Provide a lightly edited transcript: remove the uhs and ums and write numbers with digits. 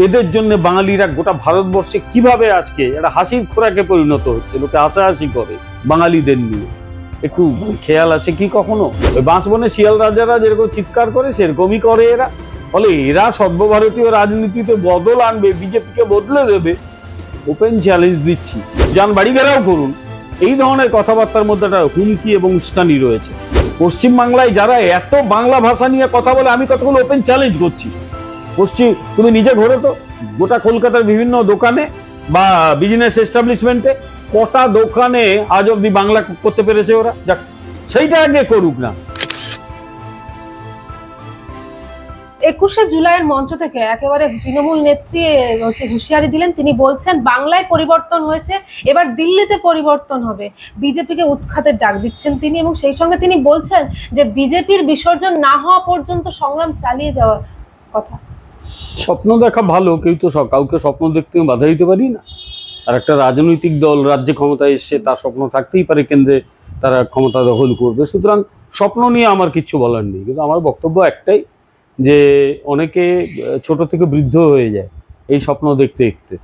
এদের জন্য বাঙালিরা গোটা ভারতবর্ষে কিভাবে আজকে একটা হাসির খোরাকে পরিণত হচ্ছে, লোকে হাসাহাসি করে বাঙালিদের নিয়ে। একটু খেয়াল আছে কি কখনো? ওই বাঁশবনে শিয়াল রাজারা যেরকম চিৎকার করে সেরকমই করে এরা। ফলে এরা সর্বভারতীয় রাজনীতিতে বদল আনবে, বিজেপিকে বদলে দেবে, ওপেন চ্যালেঞ্জ দিচ্ছি। যান বাড়ি ঘেরাও করুন। এই ধরনের কথাবার্তার মধ্যে একটা হুমকি এবং উস্কানি রয়েছে। পশ্চিমবাংলায় যারা এত বাংলা ভাষা নিয়ে কথা বলে, আমি কতগুলো ওপেন চ্যালেঞ্জ করছি। তুমি নিজে ঘোরো তো, গোটা কলকাতার বিভিন্ন দোকানে বা বিজনেস এস্টাবলিশমেন্টে কটা দোকানে আজ অব্দি বাংলা করতে পেরেছে ওরা? যাক, সেইটা আগে করুক না। 21শে জুলাইয়ের মঞ্চ থেকে একেবারে তৃণমূল নেত্রী হুঁশিয়ারি দিলেন। তিনি বলছেন বাংলায় পরিবর্তন হয়েছে, এবার দিল্লিতে পরিবর্তন হবে। বিজেপিকে উৎখাতের ডাক দিচ্ছেন তিনি, এবং সেই সঙ্গে তিনি বলছেন যে বিজেপির বিসর্জন না হওয়া পর্যন্ত সংগ্রাম চালিয়ে যাওয়ার কথা। স্বপ্ন দেখা ভালো, কেউ তো কাউকে স্বপ্ন দেখতে বাধা দিতে পারি না। আর একটা রাজনৈতিক দল রাজ্যে ক্ষমতায় এসছে, তার স্বপ্ন থাকতেই পারে কেন্দ্রে তারা ক্ষমতা দখল করবে। সুতরাং স্বপ্ন নিয়ে আমার কিচ্ছু বলার নেই, কিন্তু আমার বক্তব্য একটাই যে অনেকে ছোট থেকে বৃদ্ধ হয়ে যায় এই স্বপ্ন দেখতে দেখতে।